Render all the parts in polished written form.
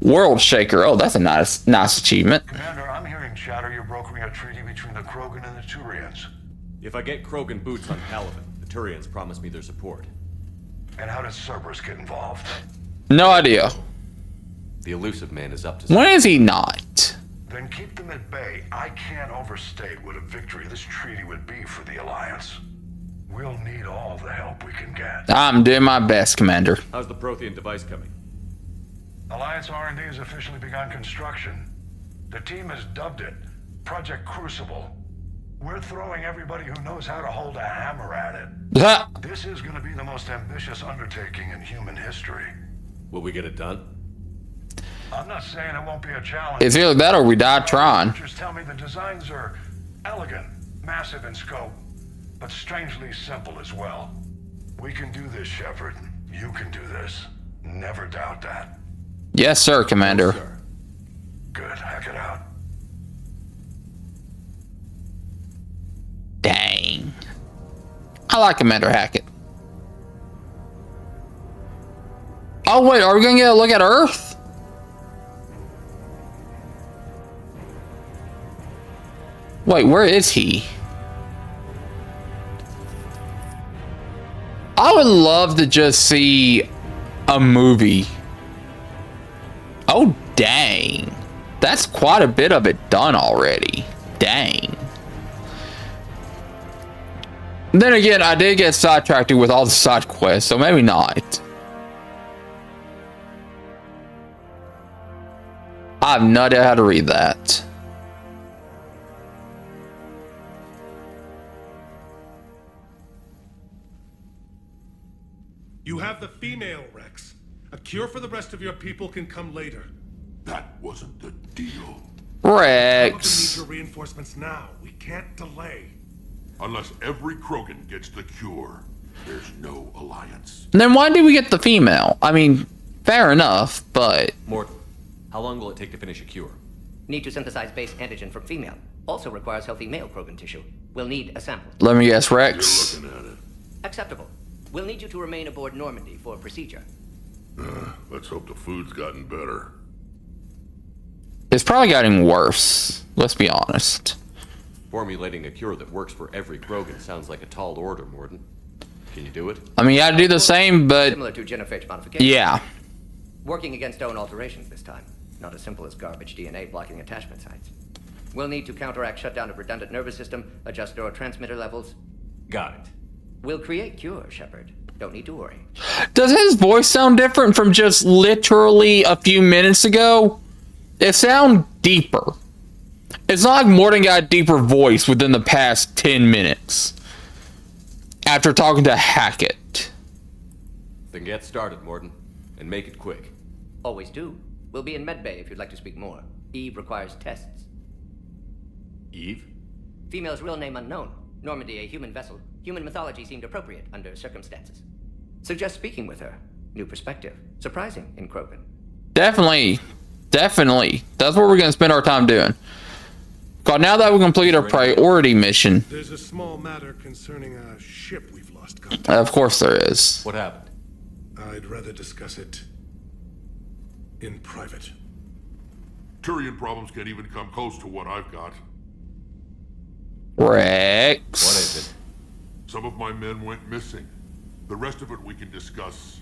World Shaker. Oh, that's a nice achievement. Commander, I'm hearing chatter you're brokering a treaty between the Krogan and the Turians. If I get Krogan boots on Palaven, the Turians promise me their support. And how does Cerberus get involved? No idea. The elusive man is up to something. When is he not? Then keep them at bay. I can't overstate what a victory this treaty would be for the Alliance. We'll need all the help we can get. I'm doing my best, Commander. How's the Prothean device coming? Alliance R&D has officially begun construction. The team has dubbed it Project Crucible. We're throwing everybody who knows how to hold a hammer at it. This is going to be the most ambitious undertaking in human history. Will we get it done? I'm not saying it won't be a challenge. It's either that or we die trying. Just tell me the designs are elegant, massive in scope, but strangely simple as well. We can do this, Shepard. You can do this. Never doubt that. Yes, sir, Commander. Yes, sir. Good. Hack it out. Dang. I like Commander Hackett. Oh, wait. Are we going to get a look at Earth? Wait, where is he? I would love to just see a movie. Oh, dang. That's quite a bit of it done already. Dang. Then again, I did get sidetracked with all the side quests, so maybe not. I have no idea how to read that. You have the female, Wrex. A cure for the rest of your people can come later. That wasn't the deal. Wrex. We need your reinforcements now. We can't delay. Unless every Krogan gets the cure, there's no alliance. Then why did we get the female? I mean, fair enough, but... Mordin, how long will it take to finish a cure? Need to synthesize base antigen from female. Also requires healthy male Krogan tissue. We'll need a sample. Let me guess, Wrex. You're looking at it. Acceptable. We'll need you to remain aboard Normandy for procedure. Let's hope the food's gotten better. It's probably getting worse. Let's be honest. Formulating a cure that works for every Krogan sounds like a tall order, Mordin. Can you do it? I mean, you gotta do the same, but... Similar to genophage modification. Yeah. Working against own alterations this time. Not as simple as garbage DNA blocking attachment sites. We'll need to counteract shutdown of redundant nervous system, adjust neurotransmitter levels. Got it. We'll create cure, Shepard. Don't need to worry. Does his voice sound different from just literally a few minutes ago? It sounds deeper. It's not like Mordin got a deeper voice within the past 10 minutes. After talking to Hackett. Then get started, Mordin. And make it quick. Always do. We'll be in medbay if you'd like to speak more. Eve requires tests. Eve? Female's real name unknown. Normandy, a human vessel. Human mythology seemed appropriate under circumstances. Suggest speaking with her. New perspective. Surprising in Krogan. Definitely. Definitely. That's what we're going to spend our time doing. God, now that we complete our priority mission. There's a small matter concerning a ship we've lost contact. Of course there is. What happened? I'd rather discuss it in private. Turian problems can't even come close to what I've got. Wrex. What is it? Some of my men went missing. The rest of it we can discuss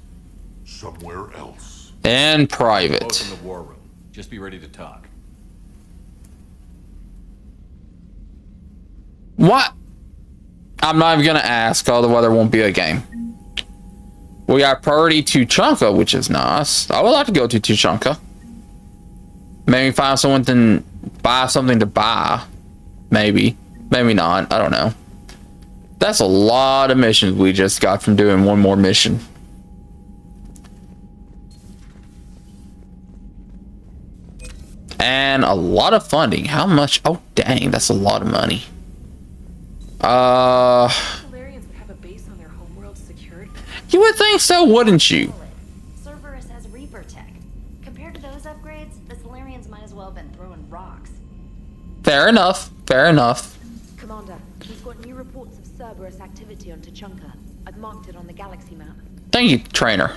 somewhere else. And Both private. in the war room. Just be ready to talk. What? I'm not even going to ask, otherwise there won't be a game. We got priority to Chunka, which is nice. I would like to go to Tuchanka. Maybe find someone to buy something to buy. Maybe. Maybe not. I don't know. That's a lot of missions we just got from doing one more mission. And a lot of funding. How much? Oh, dang. That's a lot of money. Solarians would have a base on their homeworld secured. You would think so, wouldn't you? Cerberus has Reaper tech. Compared to those upgrades, the Solarians might as well have been throwing rocks. Fair enough. Fair enough. Commander, we've got new reports of Cerberus activity on Tuchanka. I've marked it on the galaxy map. Thank you, Traynor.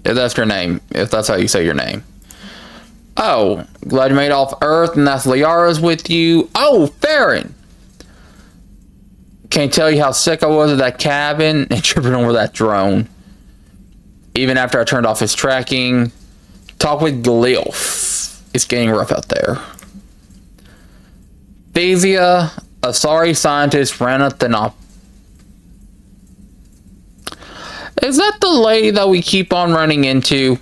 If that's your name. If that's how you say your name. Oh, glad you made it off Earth and that's Liara's with you. Oh, Farron! Can't tell you how sick I was of that cabin and tripping over that drone. Even after I turned off his tracking. Talk with Gilf. It's getting rough out there. Thesia, a sorry scientist, ran up the Is that the lady that we keep on running into?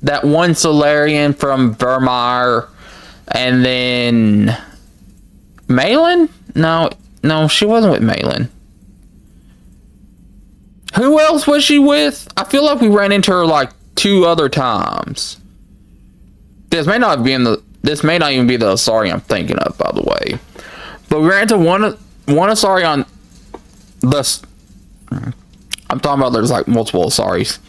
That one Solarian from Vermeer, and then Malin? No, she wasn't with Malin. Who else was she with? I feel like we ran into her like 2 other times. This may not even be the Asari I'm thinking of, by the way. But we ran into one Asari on the. I'm talking about there's like multiple Asaris.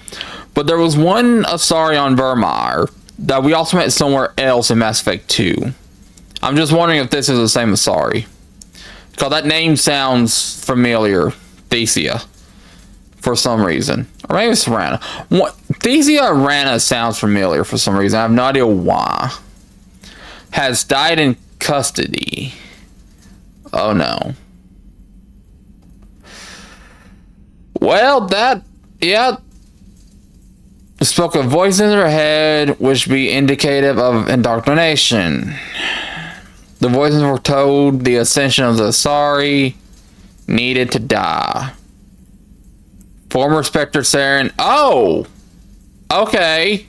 But there was one Asari on Vermeer that we also met somewhere else in Mass Effect 2. I'm just wondering if this is the same Asari. Because that name sounds familiar. Thesia. For some reason. Or maybe it's Rana. Thesia or Rana sounds familiar for some reason. I have no idea why. Has died in custody. Oh no. Well, yeah. Spoke a voice in her head, which be indicative of indoctrination. The voices were told the ascension of the Asari needed to die. Former Spectre Saren. Oh! Okay.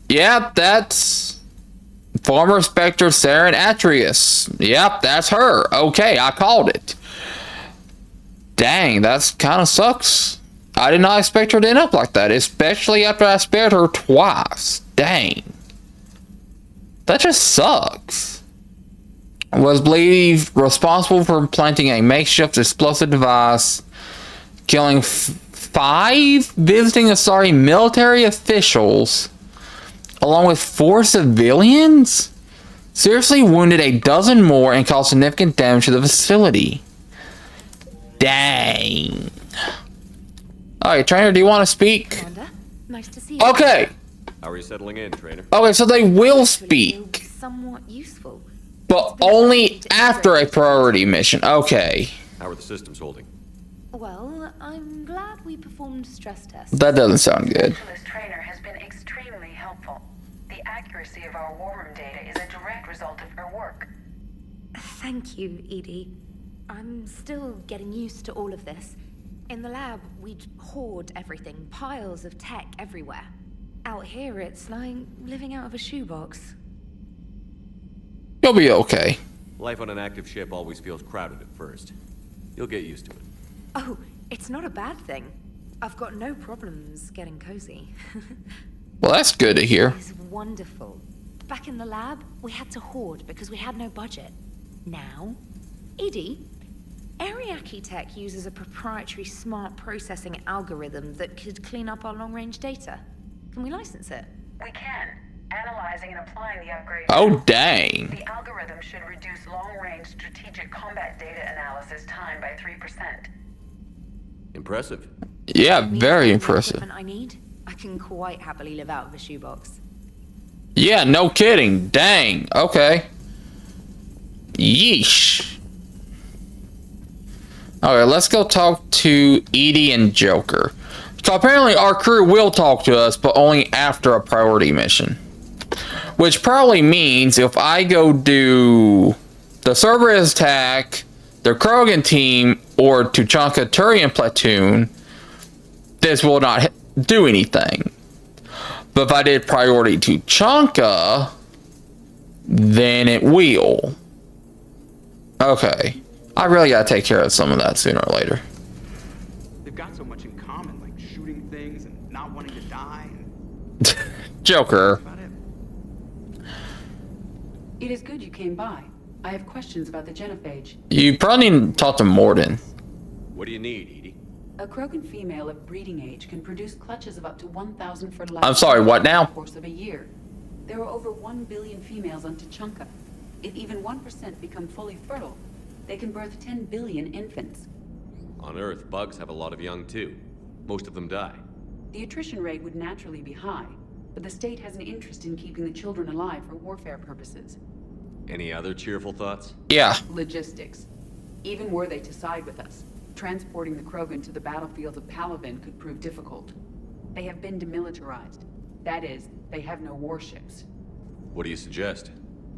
Yep, that's former Spectre Saren Atreus. Yep, that's her. Okay, I called it. Dang, that's kind of sucks. I did not expect her to end up like that, especially after I spared her twice. Dang. That just sucks. Was believed responsible for planting a makeshift explosive device, killing 5 visiting Asari military officials, along with 4 civilians? Seriously wounded a dozen more and caused significant damage to the facility. Dang. Alright, Traynor, do you want to speak? Commander, nice to see you. Okay. How are you settling in, Traynor? Okay, so they will speak, Somewhat useful. but only after a priority mission. Okay. How are the systems holding? Well, I'm glad we performed stress tests. That doesn't sound good. Specialist Traynor has been extremely helpful. The accuracy of our war room data is a direct result of her work. Thank you, EDI. I'm still getting used to all of this. In the lab, we'd hoard everything, piles of tech everywhere. Out here, it's like living out of a shoebox. You'll be okay. Life on an active ship always feels crowded at first. You'll get used to it. Oh, it's not a bad thing. I've got no problems getting cozy. Well, that's good to hear. It's wonderful. Back in the lab, we had to hoard because we had no budget. Now, EDI, Ariake Tech uses a proprietary smart processing algorithm that could clean up our long-range data. Can we license it? We can. Analyzing and applying the upgrade. Oh, dang. The algorithm should reduce long-range strategic combat data analysis time by 3%. Impressive. Yeah, very The impressive. equipment I need, I can quite happily live out of a shoebox. Yeah, no kidding. Dang. Okay. Yeesh. Alright, let's go talk to EDI and Joker. So apparently our crew will talk to us, but only after a priority mission. Which probably means if I go do the Cerberus attack, the Krogan team, or Tuchanka Turian platoon, this will not do anything. But if I did priority Tuchanka, then it will. Okay. I really gotta take care of some of that sooner or later. They've got so much in common, like shooting things and not wanting to die. And Joker. about it. It is good you came by. I have questions about the genophage. You probably need to talk to Mordin. What do you need, EDI? A Krogan female of breeding age can produce clutches of up to 1,000 fertilized I'm sorry, what now? in the course of a year. There are over 1 billion females on Tuchanka. If even 1% become fully fertile, they can birth 10 billion infants. On Earth, bugs have a lot of young too. Most of them die. The attrition rate would naturally be high, but the state has an interest in keeping the children alive for warfare purposes. Any other cheerful thoughts? Yeah. Logistics. Even were they to side with us, transporting the Krogan to the battlefields of Palaven could prove difficult. They have been demilitarized. That is, they have no warships. What do you suggest?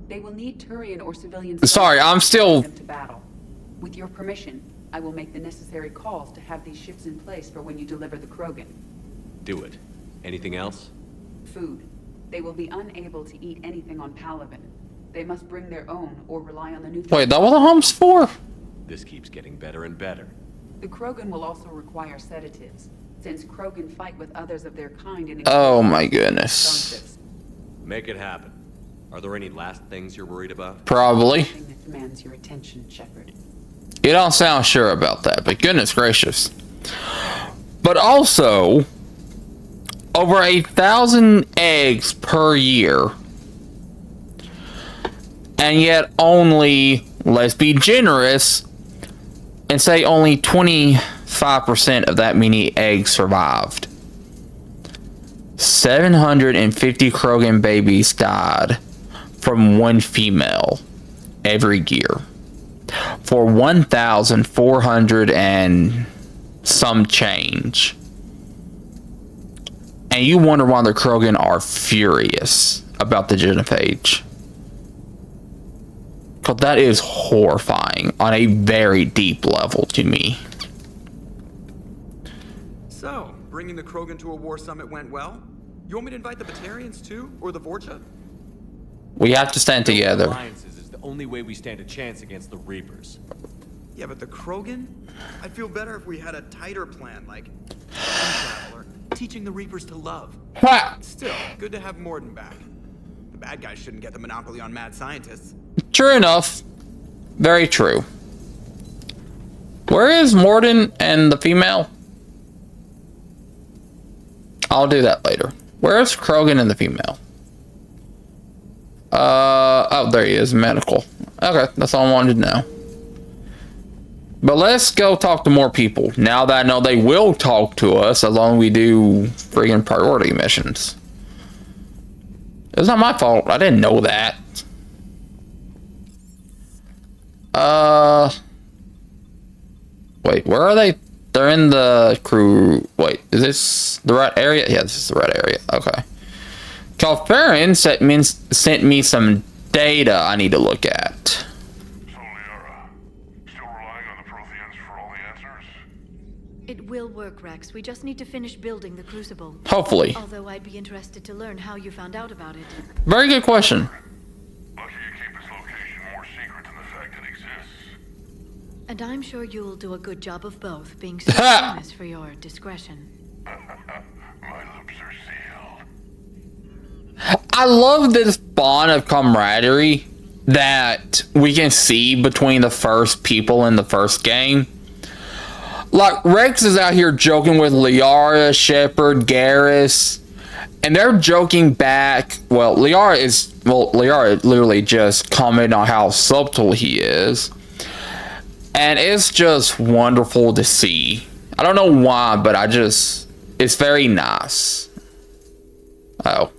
They will need Turian or civilian... Sorry, I'm still... ...to battle. With your permission, I will make the necessary calls to have these ships in place for when you deliver the Krogan. Do it. Anything else? Food. They will be unable to eat anything on Palaven. They must bring their own or rely on the new... Wait, that what the hump's for? This keeps getting better and better. The Krogan will also require sedatives, since Krogan fight with others of their kind in... Oh my goodness. Make it happen. Are there any last things you're worried about? Probably. That demands your attention, Shepard. You don't sound sure about that, but goodness gracious. But also, over 1,000 eggs per year. And yet only, let's be generous, and say only 25% of that many eggs survived. 750 Krogan babies died from one female every year. For 1,400 and some change. And you wonder why the Krogan are furious about the genophage. Because that is horrifying on a very deep level to me. So, bringing the Krogan to a war summit went well? You want me to invite the Batarians too? Or the Vorcha? We have to stand together. Alliances is the only way we stand a chance against the Reapers. Yeah, but the Krogan? I'd feel better if we had a tighter plan, like travel or teaching the Reapers to love. What? Still, good to have Mordin back. The bad guys shouldn't get the monopoly on mad scientists. True enough. Very true. Where is Mordin and the female? I'll do that later. Where's Krogan and the female? Oh, there he is, medical. Okay, that's all I wanted to know. But let's go talk to more people. Now that I know they will talk to us as long as we do friggin' priority missions. It's not my fault. I didn't know that. Wait, where are they? They're in the crew. Wait, is this the right area? Yeah, this is the right area. Okay. Calfarian sent me some data I need to look at. So, Liara, still relying on the Protheans for all the answers? It will work, Wrex. We just need to finish building the Crucible. Hopefully. Although I'd be interested to learn how you found out about it. Very good question. Lucky you keep its location more secret than the fact it exists. And I'm sure you'll do a good job of both, being so famous for your discretion. My lips are sealed. I love this bond of camaraderie that we can see between the first people in the first game. Like, Wrex is out here joking with Liara, Shepard, Garrus, and they're joking back. Well, Liara literally just commented on how subtle he is. And it's just wonderful to see. I don't know why, but it's very nice. Oh.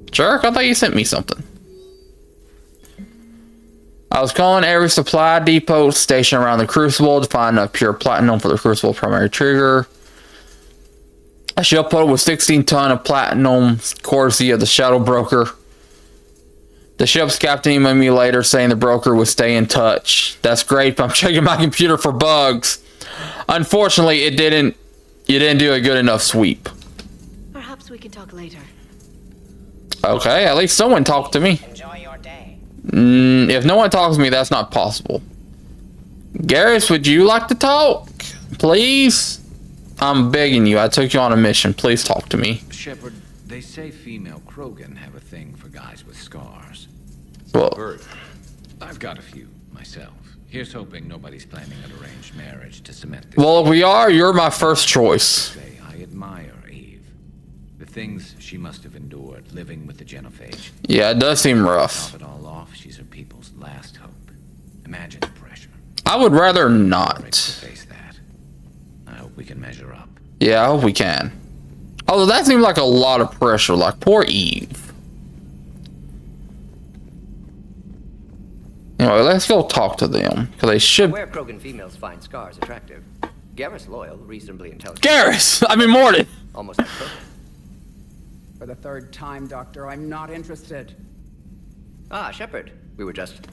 Jerk, I thought you sent me something. I was calling every supply depot stationed around the Crucible to find a pure platinum for the Crucible primary trigger. A ship load with 16 ton of platinum, courtesy of the Shadow Broker. The ship's captain emailed me later saying the broker would stay in touch. That's great, but I'm checking my computer for bugs. Unfortunately, you didn't do a good enough sweep. Perhaps we can talk later. Okay, at least someone talked to me. Enjoy your day. If no one talks to me, that's not possible. Garrus, would you like to talk? Please? I'm begging you. I took you on a mission. Please talk to me. Shepard, they say female Krogan have a thing for guys with scars. Well, I've got a few myself. Here's hoping nobody's planning an arranged marriage to cement this. Well, if we are, you're my first choice. I admire Eve. The things she must have endured living with the genophage. Yeah, it does seem rough. Top it all off, she's her people's last hope. Imagine the pressure. I would rather not. To face that. I hope we can measure up. Yeah, I hope we can. Although that seems like a lot of pressure. Like, poor Eve. Anyway, let's go talk to them. Because they should... Where Krogan females find scars attractive. Garrus loyal, reasonably intelligent. Garrus! I mean, Mordin! Almost like Krogan. For the third time, Doctor, I'm not interested. Ah, Shepard. We were just...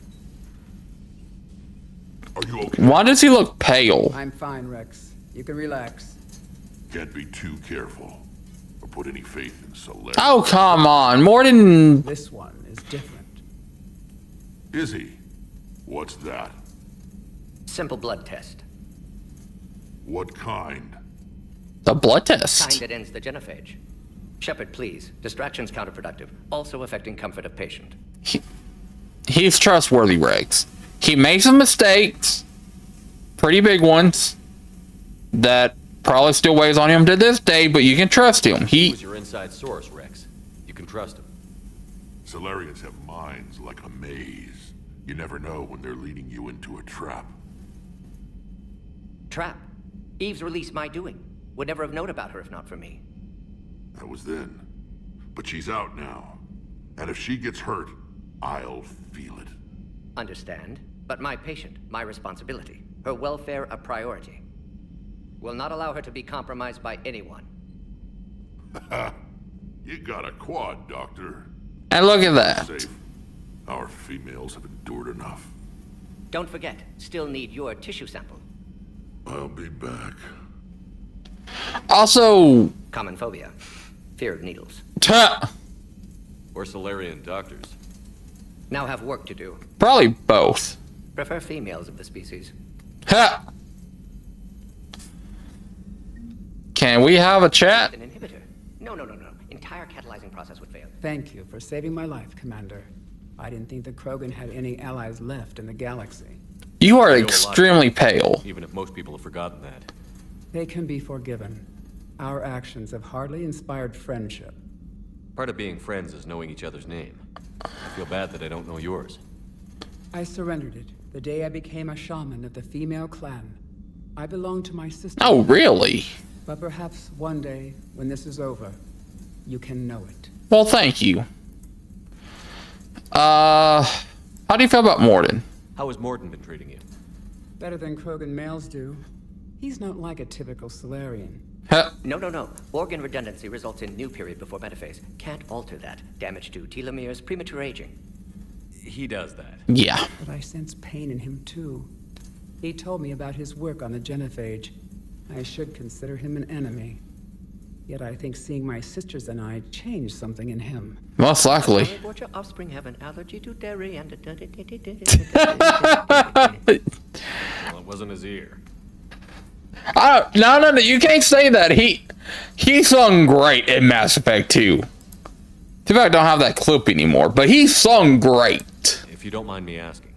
Are you okay? Why does he look pale? I'm fine, Wrex. You can relax. Can't be too careful. Or put any faith in Celeste. Oh, come on. Mordin... This one is different. Is he? What's that? Simple blood test. What kind? The blood test. Kind that ends the genophage. Shepard, please. Distraction's counterproductive. Also affecting comfort of patient. He's trustworthy, Wrex. He makes some mistakes. Pretty big ones. That probably still weighs on him to this day, but you can trust him. Who's your inside source, Wrex? You can trust him. Salarians have minds like a maze. You never know when they're leading you into a trap. Trap? Eve's release my doing. Would never have known about her if not for me. That was then. But she's out now. And if she gets hurt, I'll feel it. Understand. But my patient, my responsibility. Her welfare a priority. Will not allow her to be compromised by anyone. You got a quad, Doctor. And look at that. Safe. Our females have endured enough. Don't forget, still need your tissue sample. I'll be back. Also... Common phobia. Fear of needles. Or Solarian doctors. Now have work to do. Probably both. Prefer females of the species. Ha! Can we have a chat? An inhibitor. No. Entire catalyzing process would fail. Thank you for saving my life, Commander. I didn't think the Krogan had any allies left in the galaxy. You are extremely pale. Even if most people have forgotten that. They can be forgiven. Our actions have hardly inspired friendship. Part of being friends is knowing each other's name. I feel bad that I don't know yours. I surrendered it the day I became a shaman of the female clan. I belong to my sister. Oh, really? But perhaps one day, when this is over, you can know it. Well, thank you. How do you feel about Mordin? How has Mordin been treating you? Better than Krogan males do. He's not like a typical Solarian. No. Organ redundancy results in new period before metaphase. Can't alter that. Damage to telomeres, premature aging. He does that. Yeah. But I sense pain in him, too. He told me about his work on the genophage. I should consider him an enemy. Yet I think seeing my sisters and I changed something in him. Most likely. What your offspring have an allergy to dairy and... Well, it wasn't his ear. No, you can't say that. He sung great in Mass Effect 2. Too bad I don't have that clip anymore, but he sung great. If you don't mind me asking,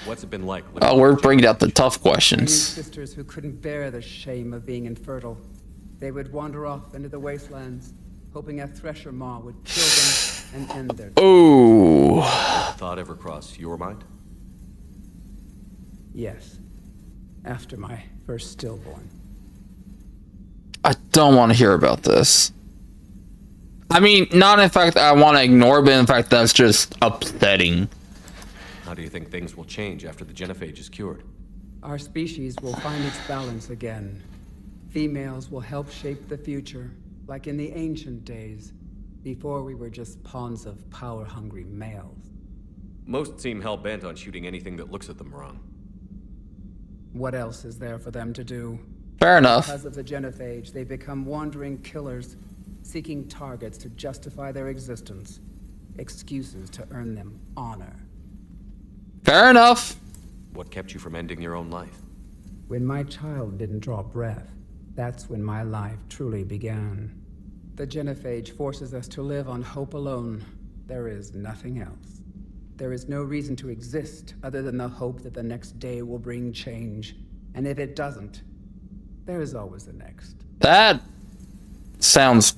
what's it been like? Oh, we're bringing out the tough I knew questions. sisters who couldn't bear the shame of being infertile. They would wander off into the wastelands, hoping a thresher maw would kill them and end their... Ooh. Thought ever cross your mind? Yes. After my first stillborn. I don't want to hear about this. I mean, not in fact I want to ignore, but in fact that's just upsetting. How do you think things will change after the genophage is cured? Our species will find its balance again. Females will help shape the future, like in the ancient days, before we were just pawns of power-hungry males. Most seem hell-bent on shooting anything that looks at them wrong. What else is there for them to do? Fair enough. Because of the genophage, they become wandering killers, seeking targets to justify their existence, excuses to earn them honor. Fair enough. What kept you from ending your own life? When my child didn't draw breath, that's when my life truly began. The genophage forces us to live on hope alone. There is nothing else. There is no reason to exist other than the hope that the next day will bring change. And if it doesn't, there is always the next. That sounds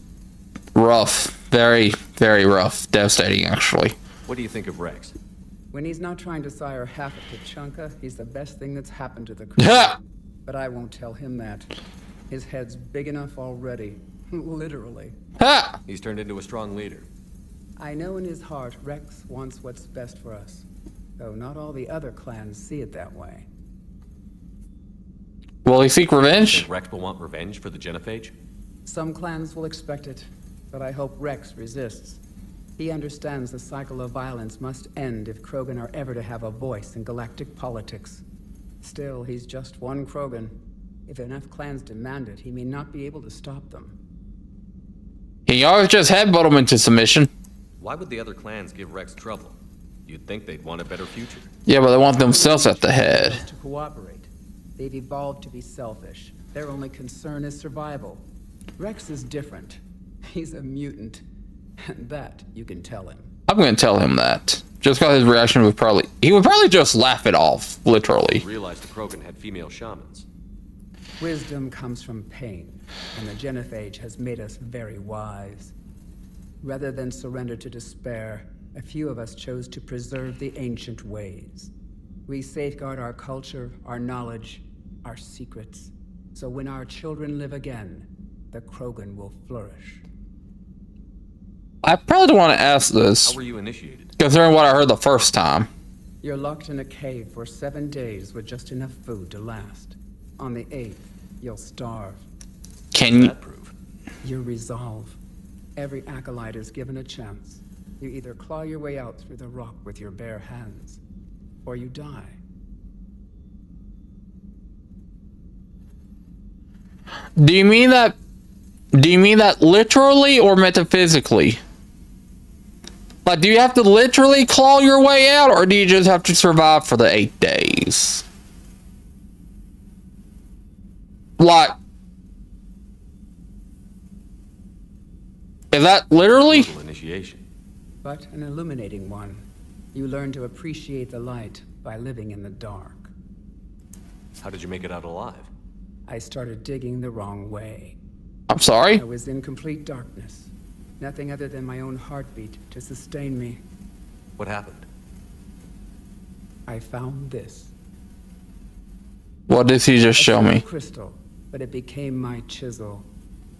rough. Very, very rough. Devastating, actually. What do you think of Wrex? When he's not trying to sire half of Tuchanka, he's the best thing that's happened to the crew. But I won't tell him that. His head's big enough already. Literally. Ha! He's turned into a strong leader. I know in his heart Wrex wants what's best for us, though not all the other clans see it that way. Will he seek revenge? Think Wrex will want revenge for the Genophage? Some clans will expect it, but I hope Wrex resists. He understands the cycle of violence must end if Krogan are ever to have a voice in galactic politics. Still, he's just one Krogan. If enough clans demand it, he may not be able to stop them. He always just headbutt him into submission. Why would the other clans give Wrex trouble? You'd think they'd want a better future. Yeah, but they want themselves at the head. To cooperate. They've evolved to be selfish. Their only concern is survival. Wrex is different. He's a mutant. And that you can tell him. I'm going to tell him that. Just because his reaction would probably... He would probably just laugh it off, literally. Realized the Krogan had female shamans. Wisdom comes from pain, and the Genophage has made us very wise. Rather than surrender to despair, a few of us chose to preserve the ancient ways. We safeguard our culture, our knowledge, our secrets. So when our children live again, the Krogan will flourish. I probably don't want to ask this. How were you initiated? Considering what I heard the first time. You're locked in a cave for 7 days with just enough food to last. On the 8th, you'll starve. Can you... prove? Your resolve. Every acolyte is given a chance. You either claw your way out through the rock with your bare hands, or you die. Do you mean that literally or metaphysically? Like, do you have to literally claw your way out, or do you just have to survive for the 8 days? Like, is that literally? Initiation. But an illuminating one. You learn to appreciate the light by living in the dark. How did you make it out alive? I started digging the wrong way. I'm sorry? I was in complete darkness. Nothing other than my own heartbeat to sustain me. What happened? I found this. What did he just show me? Crystal, but it became my chisel.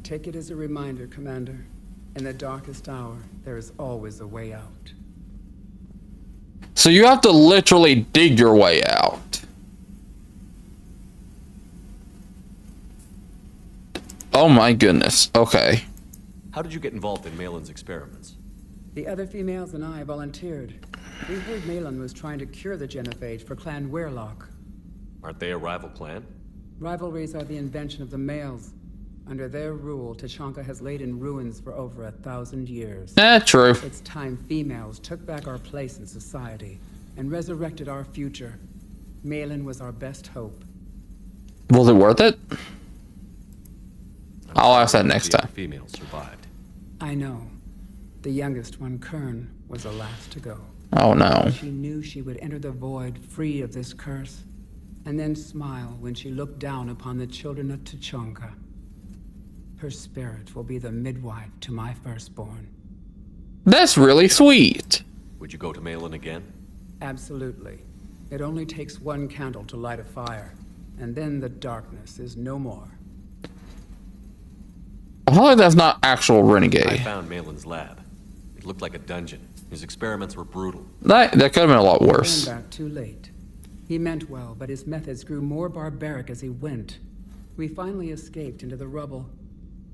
Take it as a reminder, Commander. In the darkest hour, there is always a way out. So you have to literally dig your way out. Oh my goodness. Okay. How did you get involved in Malin's experiments? The other females and I volunteered. We heard Malin was trying to cure the Genophage for Clan Weirlock. Aren't they a rival clan? Rivalries are the invention of the males. Under their rule, Tuchanka has laid in ruins for over 1,000 years. True. It's time females took back our place in society and resurrected our future. Malin was our best hope. Was it worth it? I'll ask that next time. Females survived. I know. The youngest one, Kern, was the last to go. Oh no. She knew she would enter the void free of this curse, and then smile when she looked down upon the children of Tuchanka. Her spirit will be the midwife to my firstborn. That's really sweet. Would you go to Malin again? Absolutely. It only takes one candle to light a fire, and then the darkness is no more. I feel like that's not actual renegade. I found Malin's lab. It looked like a dungeon. His experiments were brutal. That could have been a lot worse. Came back too late. He meant well, but his methods grew more barbaric as he went. We finally escaped into the rubble.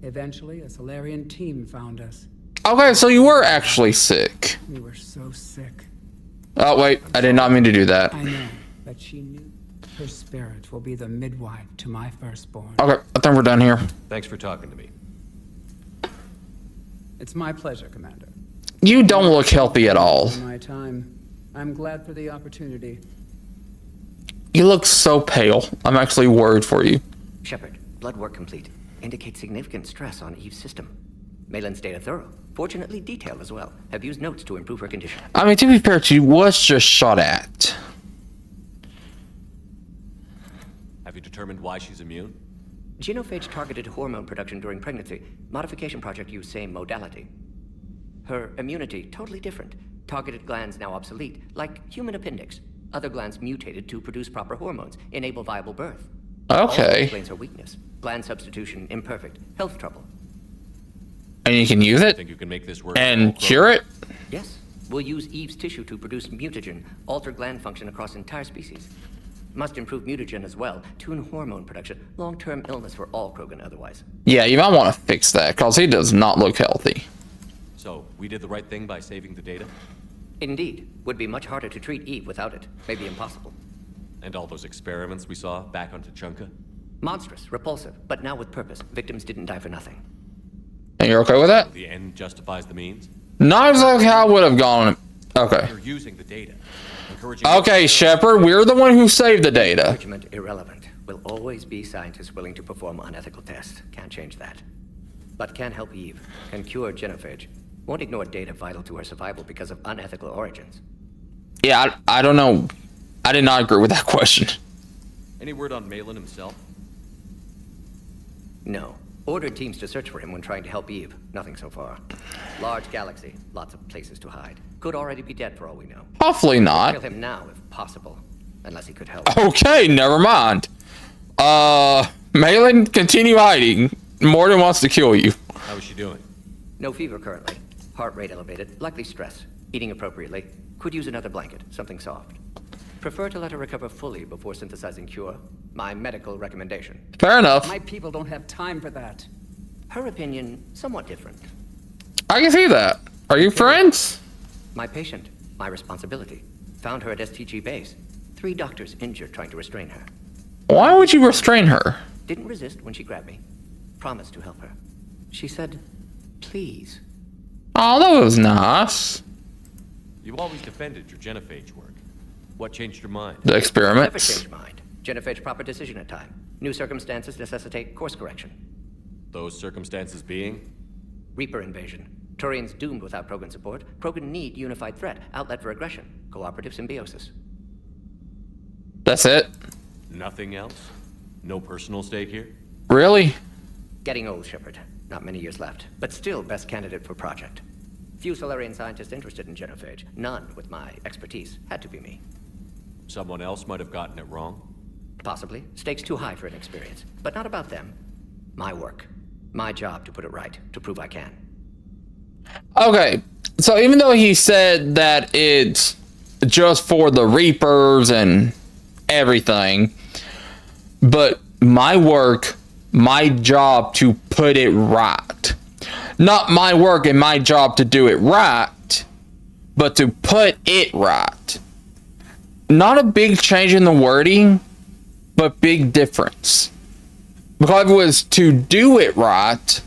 Eventually, a Solarian team found us. Okay, so you were actually sick. We were so sick. Oh, wait. I did not mean to do that. I know, but she knew her spirit will be the midwife to my firstborn. Okay, I think we're done here. Thanks for talking to me. It's my pleasure, Commander. You don't look healthy at all. My time. I'm glad for the opportunity. You look so pale. I'm actually worried for you. Shepard, blood work complete. Indicates significant stress on Eve's system. Malin's data thorough. Fortunately detailed as well. Have used notes to improve her condition. I mean, to be fair, she was just shot at. Have you determined why she's immune? Genophage targeted hormone production during pregnancy. Modification project used same modality. Her immunity, totally different. Targeted glands now obsolete, like human appendix. Other glands mutated to produce proper hormones, enable viable birth. Okay. All explains her weakness. Gland substitution imperfect. Health trouble. And you can use it Think you can make this work and cure it? Yes. We'll use Eve's tissue to produce mutagen, alter gland function across entire species. Must improve mutagen as well, tune hormone production, long-term illness for all Krogan otherwise. Yeah, you might want to fix that, because he does not look healthy. So, we did the right thing by saving the data? Indeed. Would be much harder to treat Eve without it. Maybe impossible. And all those experiments we saw back on Tuchanka? Monstrous, repulsive, but now with purpose. Victims didn't die for nothing. And you're okay with that? The end justifies the means? Not exactly how I would have gone. Okay. You're using the data. Encouraging Okay, Shepard, we're the one who saved the data. Encouragement irrelevant. Will always be scientists willing to perform unethical tests. Can't change that. But can help Eve. Can cure genophage. Won't ignore data vital to her survival because of unethical origins. Yeah, I don't know. I did not agree with that question. Any word on Malin himself? No. Ordered teams to search for him when trying to help Eve. Nothing so far. Large galaxy. Lots of places to hide. Could already be dead for all we know. Hopefully not. Kill him now if possible. Unless he could help. Okay, never mind. Malin, continue hiding. Mordin wants to kill you. How is she doing? No fever currently. Heart rate elevated. Likely stress. Eating appropriately. Could use another blanket. Something soft. Prefer to let her recover fully before synthesizing cure. My medical recommendation. Fair enough. My people don't have time for that. Her opinion, somewhat different. I can see that. Are you friends? My patient. My responsibility. Found her at STG base. 3 doctors injured trying to restrain her. Why would you restrain her? Didn't resist when she grabbed me. Promised to help her. She said, please. Oh, that was nice. You've always defended your genophage work. What changed your mind? The Never experiments. changed mind. Genophage proper decision at time. New circumstances necessitate course correction. Those circumstances being? Reaper invasion. Turians doomed without Krogan support. Krogan need unified threat, outlet for aggression, cooperative symbiosis. That's it? Nothing else? No personal stake here? Really? Getting old, Shepard. Not many years left, but still best candidate for project. Few Solarian scientists interested in genophage. None with my expertise. Had to be me. Someone else might have gotten it wrong? Possibly. Stakes too high for inexperience. But not about them. My work. My job to put it right. To prove I can. Okay. So even though he said that it's just for the Reapers and everything, but my work, my job to put it right. Not my work and my job to do it right, but to put it right. Not a big change in the wording, but big difference. Because if it was to do it right,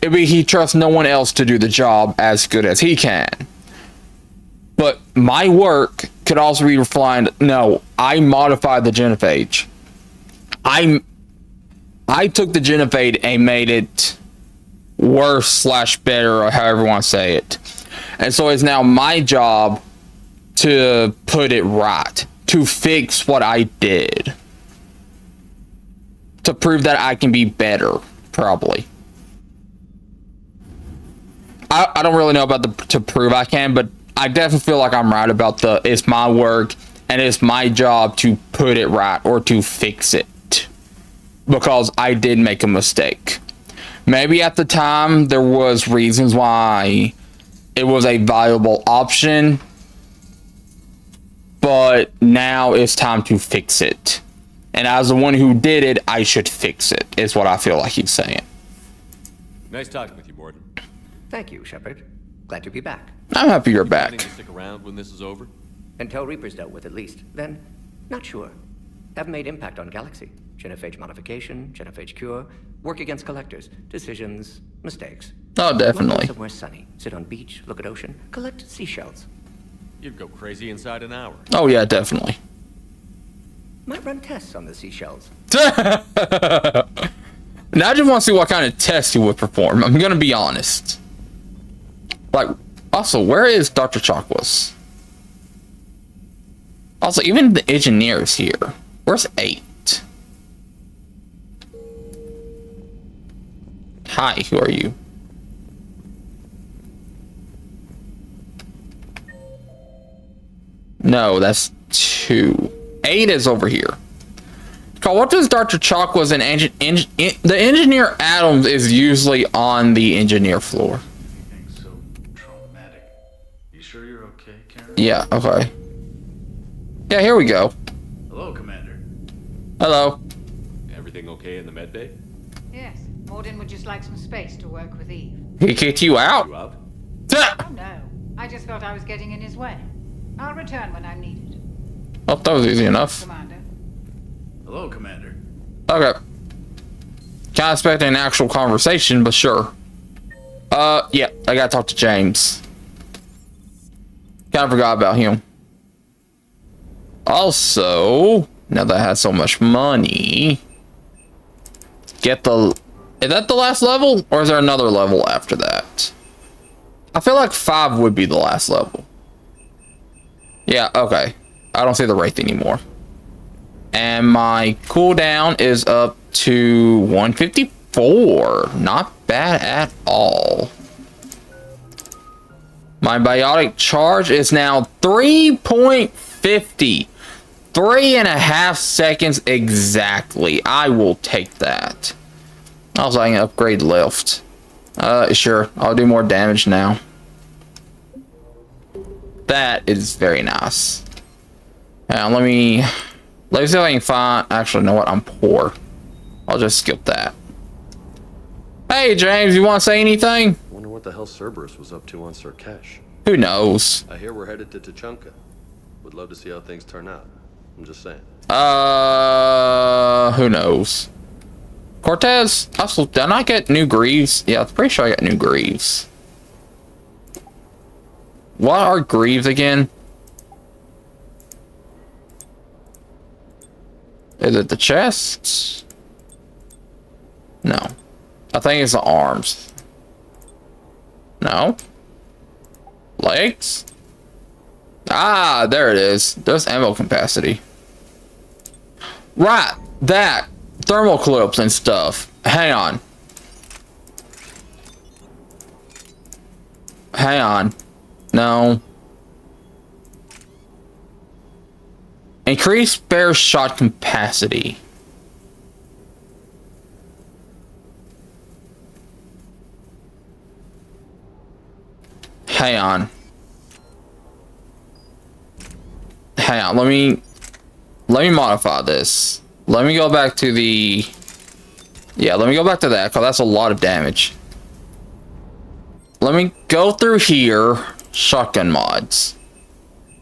it'd be he trusts no one else to do the job as good as he can. But my work could also be refined. No, I modified the genophage. I took the genophage and made it worse / better, or however you want to say it. And so it's now my job to put it right, to fix what I did, to prove that I can be better, probably. I don't really know about the to prove I can, but I definitely feel like I'm right about the it's my work and it's my job to put it right or to fix it, because I did make a mistake. Maybe at the time there was reasons why it was a viable option, but now it's time to fix it. And as the one who did it, I should fix it, is what I feel like he's saying. Nice talking with you, Mordin. Thank you, Shepard. Glad to be back. I'm happy you're Planning back. to stick around when this is over? Until Reaper's dealt with, at least. Then, not sure. Have made impact on Galaxy. Genophage modification, genophage cure, work against collectors, decisions, mistakes. Oh, definitely. Go somewhere sunny, sit on beach, look at ocean, collect seashells. You'd go crazy inside an hour. Oh yeah, definitely. Might run tests on the seashells. Now I just want to see what kind of test he would perform. I'm gonna be honest. Like, also, where is Dr. Chakwas? Also, even the engineer's here. Where's 8? Hi, who are you? No, that's 2. 8 is over here. Because Cause what does Dr. Chalk was an the engineer Adams is usually on the engineer floor. Anything so traumatic. You sure you're okay, Karen? Yeah, okay. Yeah, here we go. Hello, Commander. Hello. Everything okay in the med bay? Yes. Mordin would just like some space to work with Eve. He kicked you out? You out? Oh no. I just thought I was getting in his way. I'll return when I'm needed. Oh, that was easy enough. Commander. Hello, Commander. Okay. Can't expect an actual conversation, but sure. Yeah, I gotta talk to James. Kinda forgot about him. Also, now that I have so much money, get the... Is that the last level? Or is there another level after that? I feel like 5 would be the last level. Yeah, okay. I don't see the Wraith anymore. And my cooldown is up to 154. Not bad at all. My biotic charge is now 3.50. 3.5 seconds exactly. I will take that. Also, I can upgrade lift. Sure. I'll do more damage now. That is very nice. Now, let me see if I can find... Actually, you know what? I'm poor. I'll just skip that. Hey, James, you want to say anything? Wonder what the hell Cerberus was up to on Surkesh. Who knows? I hear we're headed to Tuchanka. Would love to see how things turn out. I'm just saying. Who knows? Cortez? Also, did I not get new Greaves? Yeah, I'm pretty sure I got new Greaves. What are Greaves again? Is it the chests? No. I think it's the arms. No. Legs? Ah, there it is. There's ammo capacity. Right. That. Thermal clips and stuff. Hang on. Hang on. No. Increase spare shot capacity. Hang on. Hang on. Let me modify this. Let me go back to the... Yeah, let me go back to that, because that's a lot of damage. Let me go through here. Shotgun mods.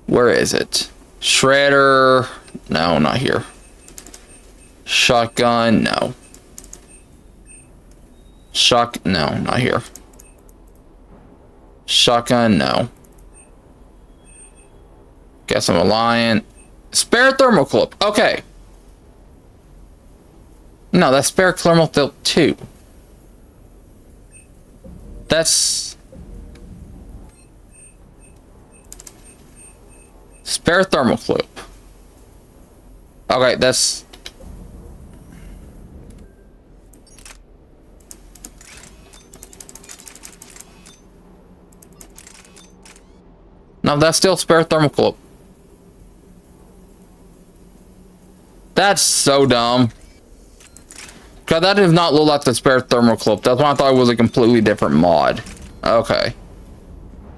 Where is it? Shredder. No, not here. Shotgun. No. No, not here. Shotgun. No. Guess I'm Alliant. Spare thermal clip. Okay. No, that's spare thermal clip too. That's... Spare thermal clip. Okay, that's... No, that's still spare thermal clip. That's so dumb. Cause that does not look like the spare thermal clip. That's why I thought it was a completely different mod. Okay.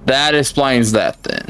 That explains that then.